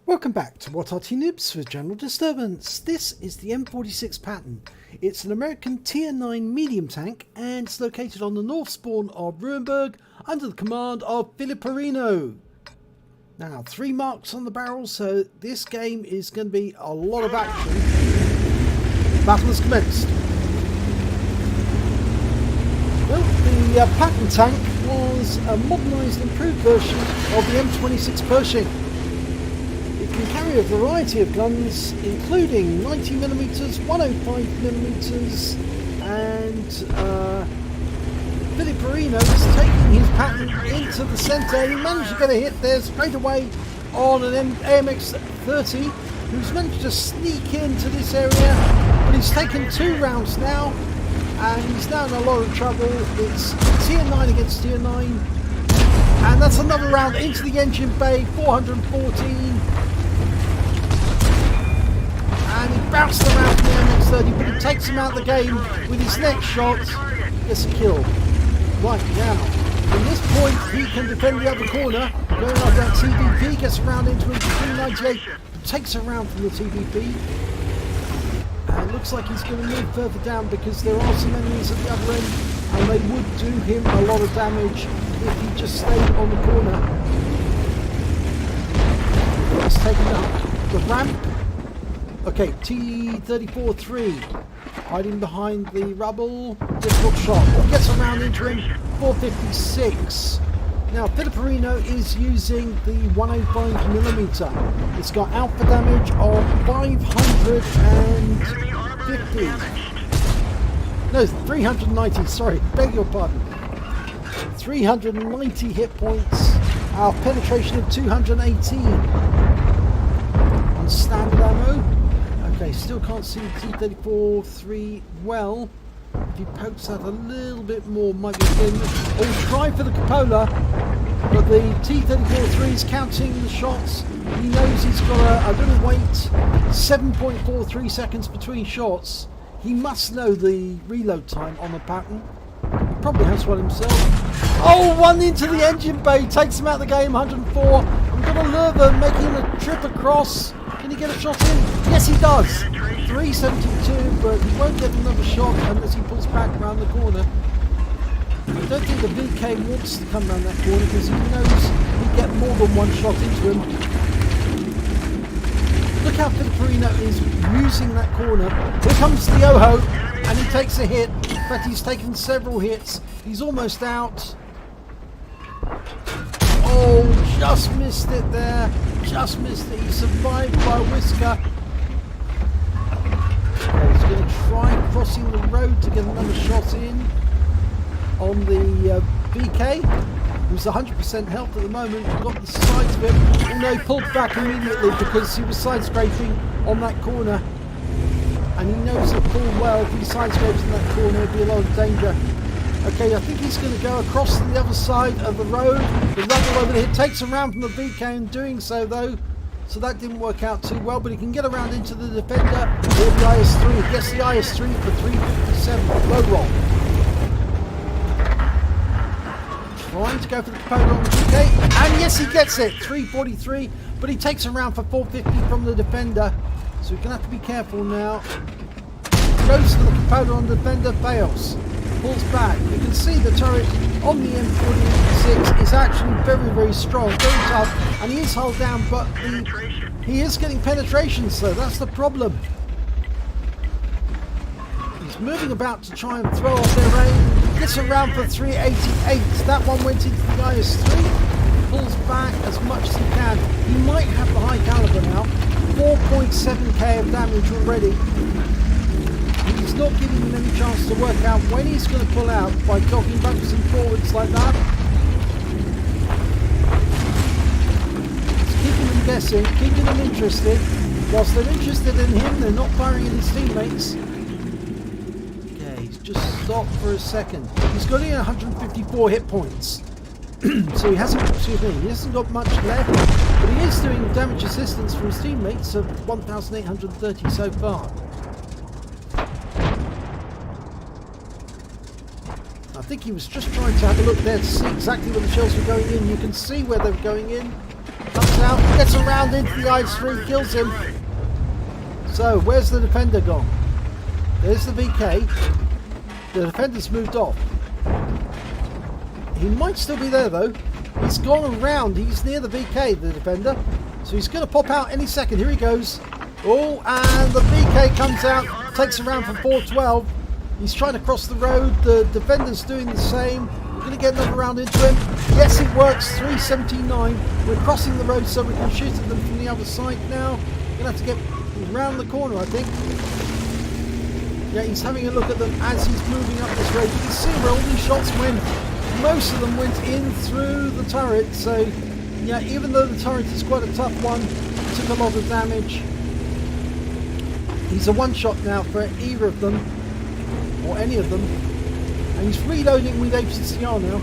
Welcome back to What Arty Noobs with General Disturbance. This is the M46 Patton. It's an American Tier 9 medium tank and it's located on the north spawn of Ruinberg under the command of Filipperino. Now, 3 marks on the barrel, so this game is going to be a lot of action. Battle has commenced. Well, the Patton tank was a modernised, improved version of the M46 Pershing. It can carry a variety of guns, including 90mm, 105mm, and Filipperino is taking his Patton into the centre. He managed to get a hit there straight away on an AMX-30, who's managed to sneak into this area, but he's taken 2 rounds now, and he's now in a lot of trouble. It's Tier 9 against Tier 9, and that's another round into the engine bay, 414. And he bounced around the MX-30, but he takes him out of the game with his next shot. Gets a kill. Right now, from this point, he can defend the other corner. Going after that TVP, gets around into him for 398, takes a round from the TVP. And it looks like he's going to move further down because there are some enemies at the other end, and they would do him a lot of damage if he just stayed on the corner. He's taking up the ramp. Okay, T-34-3 hiding behind the rubble. Difficult shot. He gets around into him. 456. Now, Filipperino is using the 105mm. It's got alpha damage of 550. No, 390. Sorry, beg your pardon. 390 hit points. Our penetration of 218. On standard ammo. Okay, still can't see the T-34-3 well. If he pokes out a little bit more, might be good. Oh, try for the cupola, but the T-34-3 is counting the shots. He knows he's got a little wait, 7.43 seconds between shots. He must know the reload time on the Patton. He probably has one himself. Oh, one into the engine bay, takes him out of the game, 104. We've got a lurver making a trip across. Can he get a shot in? Yes, he does. 372, but he won't get another shot unless he pulls back around the corner. I don't think the VK wants to come around that corner because he knows he'll get more than one shot into him. Look how Filipperino is using that corner. Here comes the Oho, and he takes a hit. In fact, he's taken several hits. He's almost out. Oh, just missed it there. Just missed it. He survived by a whisker. Okay, he's going to try crossing the road to get another shot in on the VK, who's 100% health at the moment. We've got the sides of him. Oh no, he pulled back immediately because he was side scraping on that corner. And he knows it full well. If he side scrapes in that corner, it'd be a lot of danger. Okay, I think he's going to go across to the other side of the road. The rubble over there takes him around from the VK in doing so, though. So that didn't work out too well, but he can get around into the defender with the IS-3. He gets the IS-3 for 357. Low roll. Trying to go for the cupola on the VK. And yes, he gets it. 343, but he takes a round for 450 from the defender. So we're going to have to be careful now. Goes for the cupola on the defender, fails. Pulls back. You can see the turret on the M46 is actually very, very strong, very tough, and he is hulled down, but he is getting penetration, so that's the problem. He's moving about to try and throw off their aim. Gets around for 388. That one went into the IS-3. Pulls back as much as he can. He might have the high caliber now. 4.7k of damage already. He's not giving him any chance to work out when he's going to pull out by docking backwards and forwards like that. It's keeping them guessing, keeping them interested. Whilst they're interested in him, they're not firing at his teammates. Okay, he's just stopped for a second. He's got in 154 hit points. So he hasn't got much left, but he is doing damage assistance from his teammates of 1,830 so far. I think he was just trying to have a look there to see exactly where the shells were going in. You can see where they were going in. Up to out, gets around into the i3, kills him. So, where's the defender gone? There's the VK. The defender's moved off. He might still be there though. He's gone around. He's near the VK, the defender. So he's going to pop out any second. Here he goes. Oh, and the VK comes out, takes around for 412. He's trying to cross the road. The defender's doing the same. We're going to get another round into him. Yes, it works. 379. We're crossing the road so we can shoot at them from the other side now. We're going to have to get around the corner, I think. Yeah, he's having a look at them as he's moving up this road. You can see where all these shots went. Most of them went in through the turret. So, yeah, even though the turret is quite a tough one, it took a lot of damage. He's a one-shot now for either of them, or any of them. And he's reloading with HCR now.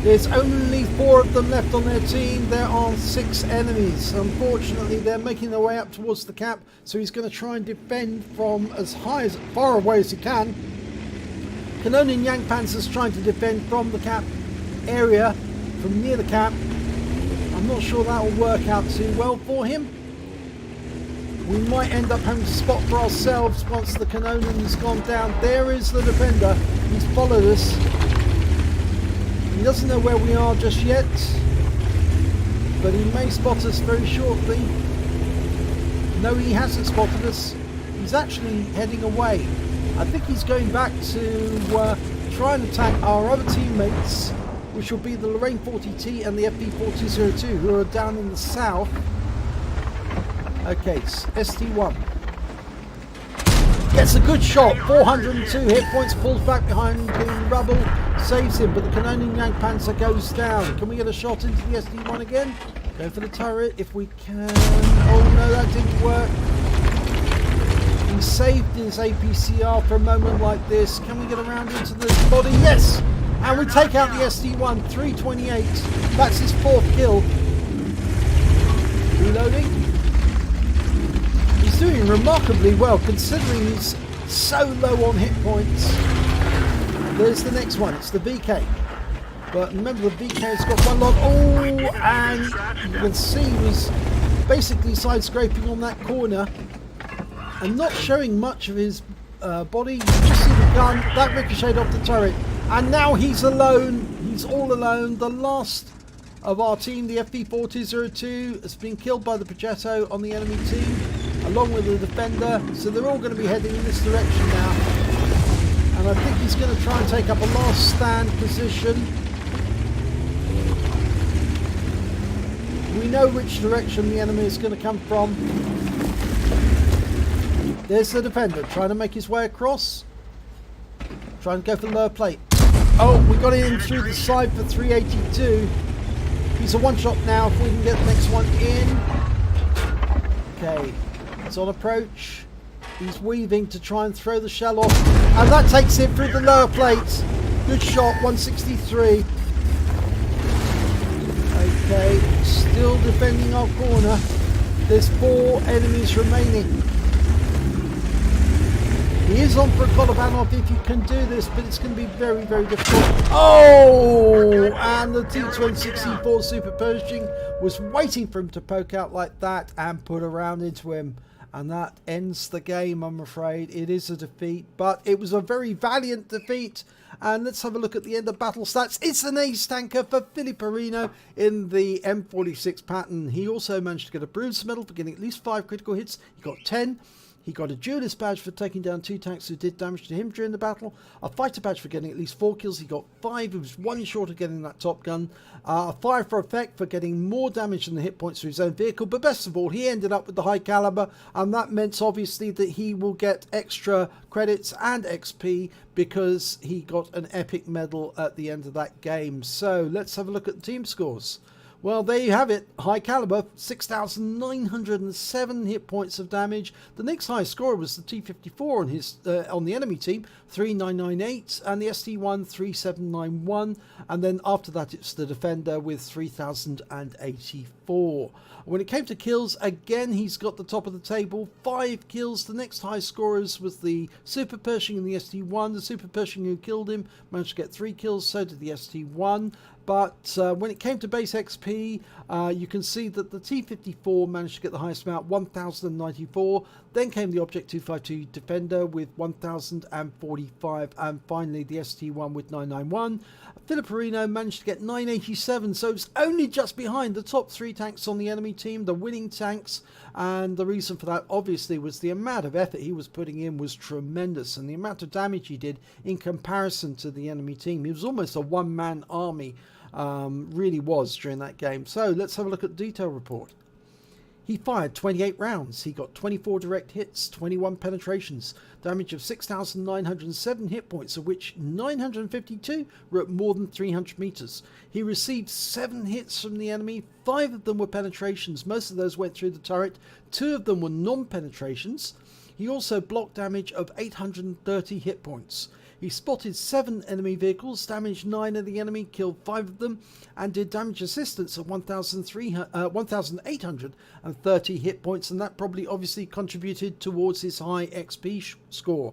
There's only 4 of them left on their team. There are 6 enemies. Unfortunately, they're making their way up towards the cap, so he's going to try and defend from as far away as he can. Canonian Jagdpanzer's trying to defend from the cap area, from near the cap. I'm not sure that will work out too well for him. We might end up having to spot for ourselves once the Canonian's gone down. There is the defender. He's followed us. He doesn't know where we are just yet, but he may spot us very shortly. No, he hasn't spotted us. He's actually heading away. I think he's going back to try and attack our other teammates, which will be the Lorraine 40T and the FP402, who are down in the south. Okay, ST1 gets a good shot, 402 hit points, pulls back behind the rubble, saves him, but the Canonian Jagdpanzer goes down. Can we get a shot into the ST1 again? Go for the turret if we can. Oh no, that didn't work. He saved his APCR for a moment like this. Can we get around into the body? Yes! And we take out the ST1, 328. That's his 4th kill. Reloading. He's doing remarkably well considering he's so low on hit points. There's the next one. It's the VK. But remember, the VK's got one log. Oh, and you can see he's basically side scraping on that corner and not showing much of his body. You just see the gun that ricocheted off the turret, and now he's alone. He's all alone. The last of our team, the FP402, has been killed by the Progetto on the enemy team, along with the defender. So they're all going to be heading in this direction now, and I think he's going to try and take up a last stand position. We know which direction the enemy is going to come from. There's the defender trying to make his way across. Try and go for the lower plate. Oh, we got in through the side for 382. He's a one-shot now if we can get the next one in. Okay, it's on approach. He's weaving to try and throw the shell off. And that takes him through the lower plate. Good shot, 163. Okay, still defending our corner. There's 4 enemies remaining. He is on for a Kolobanov if you can do this, but it's going to be very, very difficult. Oh! And the T-264 Super Pershing was waiting for him to poke out like that and put a round into him. And that ends the game, I'm afraid. It is a defeat, but it was a very valiant defeat. And let's have a look at the end of battle stats. It's an ace tanker for Filipperino in the M46 Patton. He also managed to get a Bruce medal for getting at least 5 critical hits. He got 10. He got a duelist badge for taking down 2 tanks who did damage to him during the battle. A fighter badge for getting at least 4 kills. He got 5. He was 1 short of getting that top gun. A fire for effect for getting more damage than the hit points to his own vehicle. But best of all, he ended up with the high caliber. And that meant obviously that he will get extra credits and XP because he got an epic medal at the end of that game. So let's have a look at the team scores. Well, there you have it. High caliber, 6,907 hit points of damage. The next highest scorer was the T-54 on his on the enemy team, 3,998, and the ST-1 3,791. And then after that, it's the defender with 3,084. When it came to kills, again, he's got the top of the table, 5 kills. The next high scorers was the Super Pershing and the ST-1. The Super Pershing who killed him managed to get 3 kills, so did the ST-1. But when it came to base XP, you can see that the T54 managed to get the highest amount, 1094. Then came the Object 252 Defender with 1045, and finally the ST1 with 991. Filipperino managed to get 987, so it's only just behind the top 3 tanks on the enemy team, the winning tanks. And the reason for that obviously was the amount of effort he was putting in was tremendous, and the amount of damage he did in comparison to the enemy team. He was almost a one-man army, really was, during that game. So let's have a look at the detail report. He fired 28 rounds, he got 24 direct hits, 21 penetrations, damage of 6,907 hit points, of which 952 were at more than 300 meters. He received 7 hits from the enemy, 5 of them were penetrations, most of those went through the turret, 2 of them were non-penetrations. He also blocked damage of 830 hit points. He spotted 7 enemy vehicles, damaged 9 of the enemy, killed 5 of them, and did damage assistance of 1,830 hit points, and that probably obviously contributed towards his high XP score.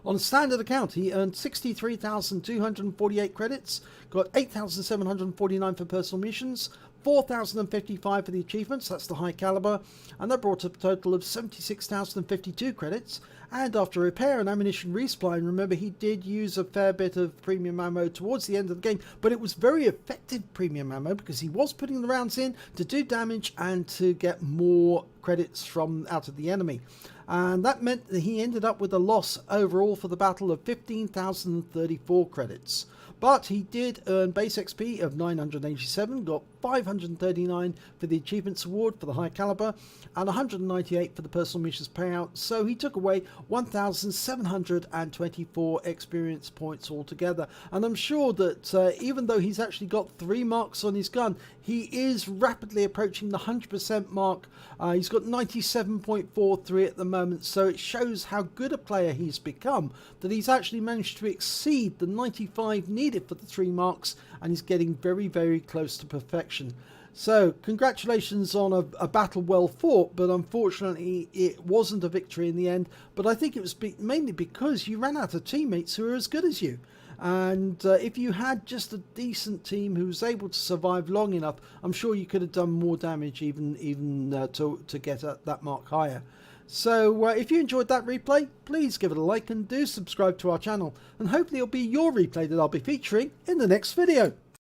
On a standard account, he earned 63,248 credits, got 8,749 for personal missions, 4,055 for the achievements, that's the high caliber, and that brought up a total of 76,052 credits. And after repair and ammunition resupply, and remember he did use a fair bit of premium ammo towards the end of the game, but it was very effective premium ammo because he was putting the rounds in to do damage and to get more credits from out of the enemy. And that meant that he ended up with a loss overall for the battle of 15,034 credits. But he did earn base XP of 987, got 539 for the Achievements Award for the high caliber, and 198 for the personal missions payout. So he took away 1,724 experience points altogether. And I'm sure that even though he's actually got 3 marks on his gun, he is rapidly approaching the 100% mark. He's got 97.43 at the moment, so it shows how good a player he's become, that he's actually managed to exceed the 95 needed for the 3 marks, and he's getting very, very close to perfection. So congratulations on a battle well fought, but unfortunately it wasn't a victory in the end. But I think it was mainly because you ran out of teammates who are as good as you. And if you had just a decent team who was able to survive long enough, I'm sure you could have done more damage even to get that mark higher. So if you enjoyed that replay, please give it a like and do subscribe to our channel. And hopefully it'll be your replay that I'll be featuring in the next video.